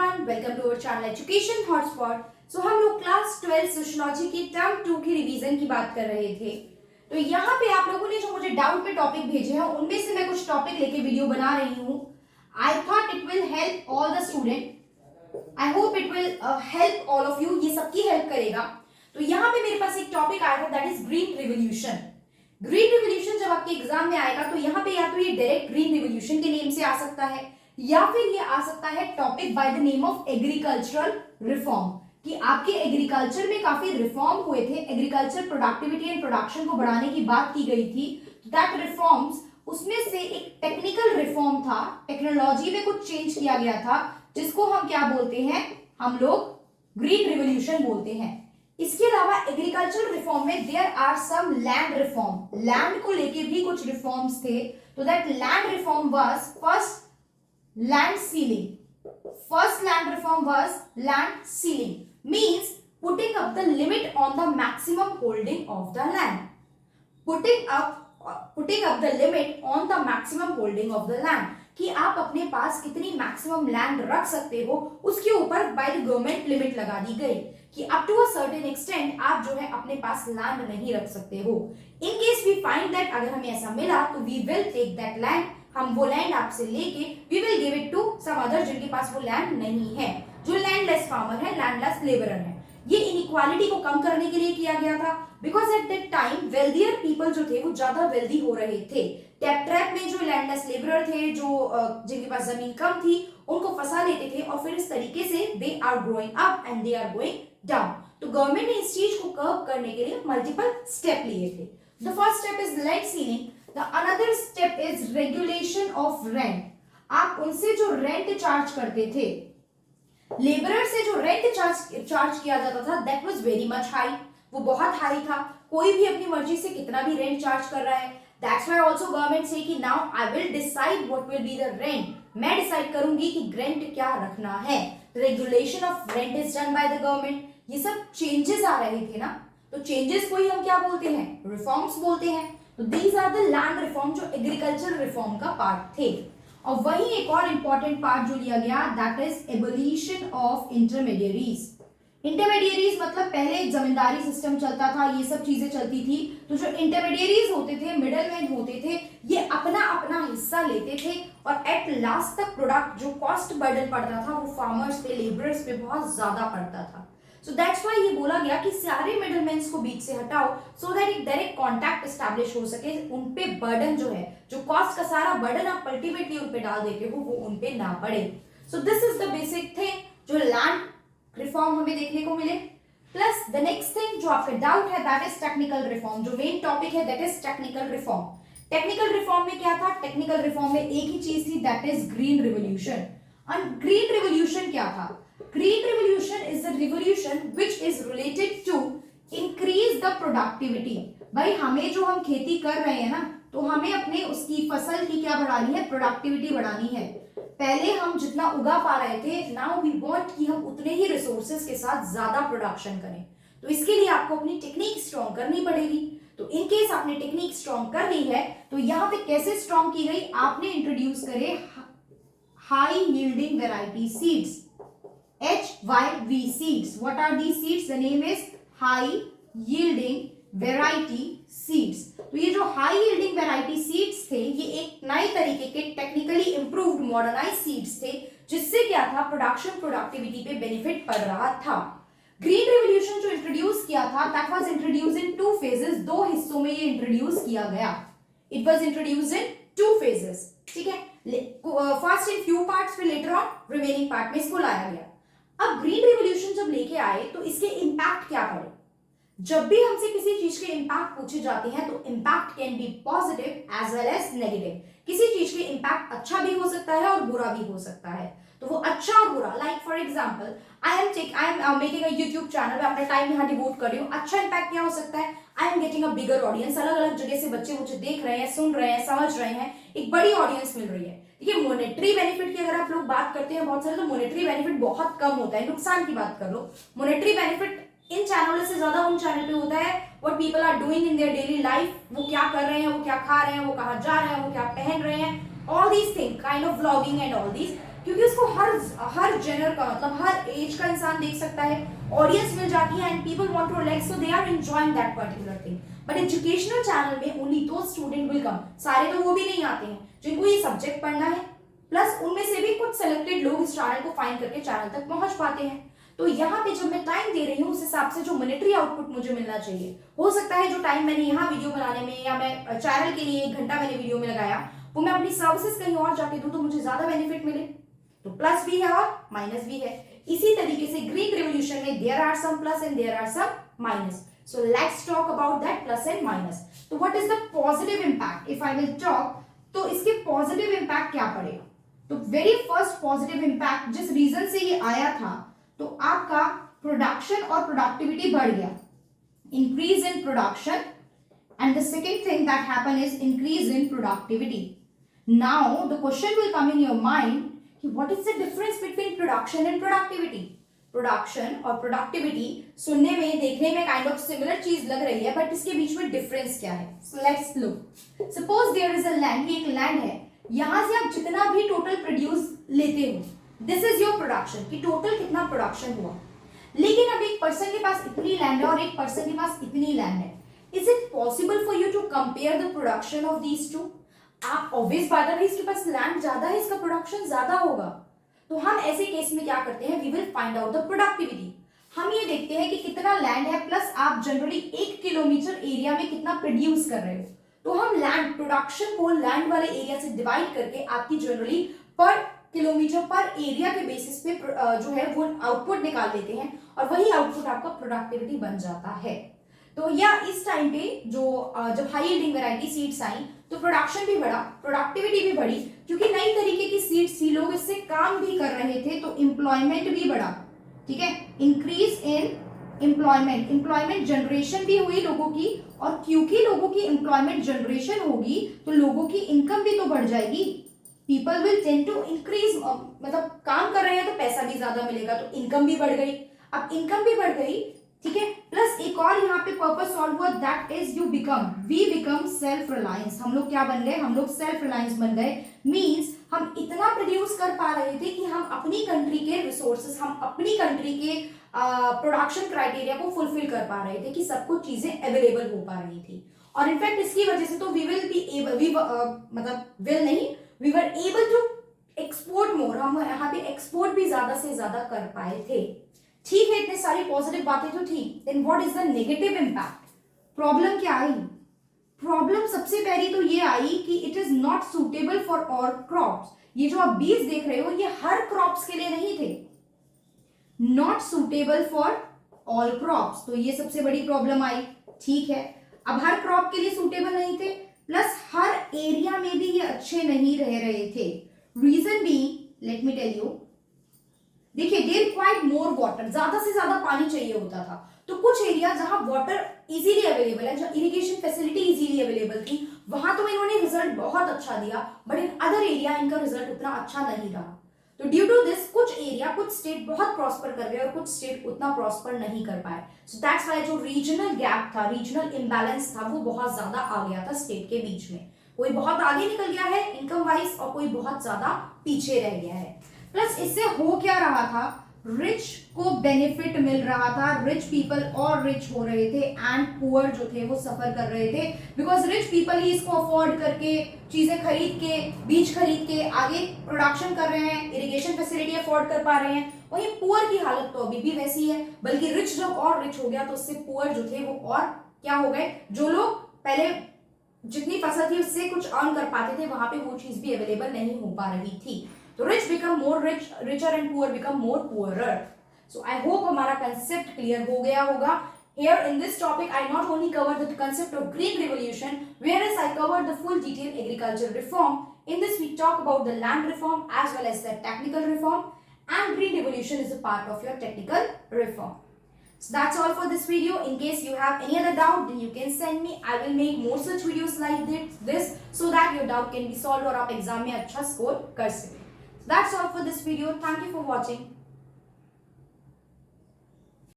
Everyone, welcome to our channel education hotspot. So हम लोग class 12 sociology की term 2 की रिवीजन की बात कर रहे थे। तो यहाँ पे आप लोगों ने जो मुझे डाउट में टॉपिक भेजे हैं उनमें से मैं कुछ टॉपिक लेके वीडियो बना रही हूँ। I thought it will help all the student. I hope it will help all of you. ये सबकी हेल्प करेगा। तो यहाँ पे मेरे पास एक टॉपिक आया था, that is green revolution. Green revolution जब आपके एग्जाम में आएगा तो यहाँ पे या तो ये डायरेक्ट ग्रीन रिवोल्यूशन के नेम से आ सकता है या फिर ये आ सकता है topic by the name of agricultural reform, कि आपके एग्रीकल्चर में काफी रिफॉर्म हुए थे। एग्रीकल्चर प्रोडक्टिविटी एंड प्रोडक्शन को बढ़ाने की बात की गई थी। दैट रिफॉर्म्स, उसमें से एक टेक्निकल रिफॉर्म था, टेक्नोलॉजी में कुछ चेंज किया गया था, जिसको हम क्या बोलते हैं, हम लोग ग्रीन रिवोल्यूशन बोलते हैं। इसके अलावा एग्रीकल्चर रिफॉर्म में there are some land reform, land को लेके भी कुछ रिफॉर्म्स थे। तो that land reform was first land ceiling. First land reform was land ceiling, means putting up the limit on the maximum holding of the land. Putting up the limit on the maximum holding of the land, कि आप अपने पास कितनी maximum land रख सकते हो उसके ऊपर by the government limit लगा दी गई, कि up to a certain extent आप जो है अपने पास लैंड नहीं रख सकते हो। In case we find that अगर हमें ऐसा मिला तो we will take that land, हम वो लैंड आपसे लेके we will give it to some other जिनके पास वो लैंड नहीं है, जो लैंडलेस फार्मर है, लैंडलेस लेबरर है। ये इनइक्वालिटी को कम करने के लिए किया गया था, because at that time wealthier people जो थे वो ज्यादा वेल्दी हो रहे थे। टैप ट्रैप में जो लैंडलेस लेबरर थे, जो जिनके पास जमीन कम थी, उनको फंसा लेते थे और फिर इस तरीके से they are growing up and they are going down. तो गवर्नमेंट ने इस चीज को कर्व करने के लिए मल्टीपल स्टेप लिए थे। The first step is land ceiling, the another step is regulation of rent. आप उनसे जो रेंट चार्ज करते थे, लेबरर से जो रेंट चार्ज किया जाता था, that was very much high, वो बहुत हाई था। कोई भी अपनी मर्जी से कितना भी रेंट चार्ज कर रहा है। दैट्स व्हाई आल्सो गवर्नमेंट से कि now I will decide what will be the rent, मैं डिसाइड करूंगी कि रेंट क्या रखना है। Regulation of rent is done by the government. ये सब चेंजेस आ रहे थे ना, तो चेंजेस को ही हम क्या बोलते हैं, रिफॉर्म्स बोलते हैं। तो these are the land reform, जो एग्रीकल्चर रिफॉर्म का पार्ट थे। और वही एक और इंपॉर्टेंट पार्ट जो लिया गया, that is abolition of intermediaries. Intermediaries मतलब पहले एक जमींदारी सिस्टम चलता था, ये सब चीजें चलती थी। तो जो इंटरमीडियरीज होते थे, मिडलमैन होते थे, ये अपना अपना हिस्सा लेते थे और एट लास्ट तक प्रोडक्ट जो कॉस्ट बर्डन पड़ता था वो फार्मर्स पे, लेबरर्स पे बहुत ज्यादा पड़ता था। सो दैट्स व्हाई ये बोला गया कि सारे मिडलमैन को बीच से हटाओ, सो दैट एक डायरेक्ट कॉन्टैक्ट एस्टैब्लिश हो सके। उन पे बर्डन जो है, जो कॉस्ट का सारा बर्डन आप अल्टीमेटली उन पे डाल देते हो, वो उन पे ना पड़े। So this is the basic thing जो लैंड रिफॉर्म हमें देखने को मिले। प्लस द नेक्स्ट थिंग जो आपका डाउट है, दैट इज टेक्निकल रिफॉर्म। जो मेन टॉपिक है that is technical reform. Technical reform में क्या था, टेक्निकल रिफॉर्म में एक ही चीज थी, दैट इज ग्रीन रिवोल्यूशन। और ग्रीन रिवोल्यूशन क्या था? Green revolution is the revolution which is related to increase the productivity। भाई हमें जो हम खेती कर रहे हैं ना, तो हमें अपने उसकी फसल की क्या बढ़ानी है, प्रोडक्टिविटी बढ़ानी है। पहले हम जितना उगा पा रहे थे, नाउ वी वांट कि हम उतने ही रिसोर्सेज के साथ ज्यादा प्रोडक्शन करें। तो इसके लिए आपको अपनी टेक्निक स्ट्रॉन्ग करनी पड़ेगी। तो इन केस आपने टेक्निक स्ट्रॉन्ग कर ली है, तो यहाँ पे कैसे स्ट्रॉन्ग की गई, आपने इंट्रोड्यूस करे high yielding variety seeds, HYV seeds. What are these seeds? The name is high yielding variety seeds. तो ये जो high yielding variety seeds थे, ये एक नए तरीके के टेक्निकली इंप्रूव्ड मॉडर्नाइज सीड्स थे, जिससे क्या था, प्रोडक्शन प्रोडक्टिविटी पे बेनिफिट पड़ रहा था। ग्रीन रिवोल्यूशन जो इंट्रोड्यूस किया था, that was introduce in 2 phases, 2 हिस्सों में ये इंट्रोड्यूस किया गया। It was introduce in 2 phases, ठीक है। फर्स्ट इन फ्यू पार्ट्स, फिर लेटर ऑन रिमेनिंग पार्ट में इसको लाया गया। अब ग्रीन रिवोल्यूशन जब लेके आए तो इसके इंपैक्ट क्या पड़े? जब भी हमसे किसी चीज के इंपैक्ट पूछे जाते हैं तो impact can be positive as well as negative. किसी चीज के इंपैक्ट अच्छा भी हो सकता है और बुरा भी हो सकता है। तो वो अच्छा और बुरा, like for example I am making a YouTube channel, मैं अपना टाइम यहाँ डिवोट कर रही हूँ। अच्छा इंपैक्ट क्या हो सकता है, I am getting a bigger audience, अलग अलग जगह से बच्चे मुझे देख रहे हैं, सुन रहे हैं, समझ रहे हैं, एक बड़ी ऑडियंस मिल रही है। देखिए मॉनेटरी बेनिफिट की अगर आप लोग बात करते हैं बहुत सारे, तो मॉनेटरी बेनिफिट बहुत कम होता है। नुकसान की बात कर लो, मॉनेटरी बेनिफिट इन चैनलों से ज्यादा उन चैनल पे होता है what people are doing in their daily life, वो क्या कर रहे हैं, वो क्या खा रहे हैं, वो कहाँ जा रहे हैं, वो क्या पहन रहे हैं, all these thing, kind of vlogging and all these. क्योंकि उसको हर जेनर का मतलब हर एज का इंसान देख सकता है, ऑडियंस मिल जाती है and people want to relax, so they are enjoying that particular thing. But educational channel में ओनली दो स्टूडेंट विल कम, सारे तो वो भी नहीं आते हैं जिनको ये सब्जेक्ट पढ़ना है, प्लस उनमें से भी कुछ सेलेक्टेड लोग इस चैनल को फाइंड करके चैनल तक पहुंच पाते हैं। तो यहाँ पे जब मैं टाइम दे रही हूँ उस हिसाब से जो मॉनेटरी आउटपुट मुझे मिलना चाहिए, हो सकता है जो टाइम मैंने यहाँ वीडियो बनाने में या मैं चैनल के लिए 1 घंटा मैंने वीडियो में लगाया वो मैं अपनी सर्विसेज कहीं और जाके दूं तो मुझे ज्यादा बेनिफिट मिले। तो प्लस भी है और माइनस भी है। इसी तरीके से ग्रीक रेवोल्यूशन में there are some plus and there are some minus. So let's talk about that plus and minus. तो what is the positive impact if I will talk, तो इसके पॉजिटिव इंपैक्ट क्या पड़ेगा? तो वेरी फर्स्ट पॉजिटिव इंपैक्ट जिस reason से ये आया था, तो आपका प्रोडक्शन और प्रोडक्टिविटी बढ़ गया, increase in production, and the second thing that happened is increase in productivity. Now the question will come in your mind, what is the difference between production and productivity? Production और productivity सुनने में देखने में kind of similar चीज लग रही है, but इसके बीच में difference क्या है? So let's look. Suppose there is a land, ये एक land है, यहाँ से आप जितना भी total produce लेते हो, this is your production, कि total कितना production हुआ। लेकिन अब एक पर्सन के पास इतनी लैंड है और एक पर्सन के पास इतनी लैंड है, is it possible for you to compare the production of these two? आप obvious बात है, इसके पास लैंड ज्यादा है, इसका प्रोडक्शन ज्यादा होगा। तो हम ऐसे केस में क्या करते हैं, we will find out the productivity. हम ये देखते हैं कि कितना लैंड है प्लस आप जनरली 1 किलोमीटर एरिया में कितना प्रोड्यूस कर रहे हो। तो हम लैंड प्रोडक्शन को लैंड वाले एरिया से डिवाइड करके आपकी जनरली पर किलोमीटर पर एरिया के बेसिस पे जो है वो आउटपुट निकाल लेते हैं और वही आउटपुट आपका प्रोडक्टिविटी बन जाता है। तो या इस टाइम पे जो जब हाई यील्डिंग वैरायटी सीड्स आई तो प्रोडक्शन भी बढ़ा, प्रोडक्टिविटी भी बढ़ी, क्योंकि नई तरीके की सीड्स थी, लोग इससे काम भी कर रहे थे, तो एम्प्लॉयमेंट भी बढ़ा। ठीक है, increase in employment, employment generation भी हुई लोगों की, और क्योंकि लोगों की एम्प्लॉयमेंट जनरेशन होगी तो लोगों की इनकम भी तो बढ़ जाएगी। People will tend to increase, मतलब काम कर रहे हैं तो पैसा भी ज्यादा मिलेगा, तो इनकम भी बढ़ गई। अब इनकम भी बढ़ गई, ठीक है, प्लस एक और यहाँ पे पर्पस सॉल्व हुआ, that is we become self reliance. हम लोग क्या बन गए, हम लोग सेल्फ रिलायंस बन गए। मींस हम इतना प्रोड्यूस कर पा रहे थे कि हम अपनी कंट्री के रिसोर्सेस, हम अपनी कंट्री के प्रोडक्शन क्राइटेरिया को फुलफिल कर पा रहे थे कि सब कुछ चीजें अवेलेबल हो पा रही थी। और इनफैक्ट इसकी वजह से तो we were able to export more, हम यहाँ पे एक्सपोर्ट भी ज्यादा से ज्यादा कर पाए थे। ठीक है, इतने सारी पॉजिटिव बातें तो थी। Then what is the negative impact? Problem क्या आई? प्रॉब्लम सबसे पहली तो ये आई कि it is not suitable for all crops. ये जो आप बीज देख रहे हो ये हर क्रॉप्स के लिए नहीं थे, not suitable for all crops, तो ये सबसे बड़ी प्रॉब्लम आई। ठीक है, अब हर क्रॉप के लिए सुटेबल नहीं थे, प्लस हर एरिया में भी ये अच्छे नहीं रह रहे थे। Reason B, let me tell you, देखिए दे रिक्वायर्ड मोर वाटर, ज्यादा से ज्यादा पानी चाहिए होता था। तो कुछ एरिया जहां वाटर इजीली अवेलेबल है, जहां इरिगेशन फैसिलिटी इजीली अवेलेबल थी, वहां तो इन्होंने रिजल्ट बहुत अच्छा दिया, बट इन अदर एरिया इनका रिजल्ट उतना अच्छा नहीं रहा। तो ड्यू टू दिस कुछ एरिया, कुछ स्टेट बहुत प्रॉस्पर कर गए और कुछ स्टेट उतना प्रॉस्पर नहीं कर पाए। सो दैट्स व्हाई जो रीजनल गैप था, रीजनल इम्बैलेंस था, वो बहुत ज्यादा आ गया था स्टेट के बीच में। कोई बहुत आगे निकल गया है इनकम वाइज और कोई बहुत ज्यादा पीछे रह गया है। प्लस इससे हो क्या रहा था, रिच को बेनिफिट मिल रहा था, रिच पीपल और रिच हो रहे थे एंड पुअर जो थे वो सफर कर रहे थे, बिकॉज रिच पीपल ही इसको अफोर्ड करके, चीजें खरीद के, बीज खरीद के आगे प्रोडक्शन कर रहे हैं, इरिगेशन फैसिलिटी अफोर्ड कर पा रहे हैं। वहीं पुअर की हालत तो अभी भी वैसी है, बल्कि रिच जब और रिच हो गया तो उससे पुअर जो थे वो और क्या हो गए, जो लोग पहले जितनी फसल थी उससे कुछ अर्न कर पाते थे वहां पे वो चीज भी अवेलेबल नहीं हो पा रही थी। तो rich become more rich, richer and poor become more poorer. So I hope हमारा concept clear हो गया होगा। Here in this topic I not only covered the concept of Greek Revolution, whereas I covered the full detailed agricultural reform. In this we talk about the land reform as well as the technical reform, and Green Revolution is a part of your technical reform. So that's all for this video. In case you have any other doubt, then you can send me. I will make more such videos like this so that your doubt can be solved और आप exam में अच्छा score कर सकें. That's all for this video. Thank you for watching.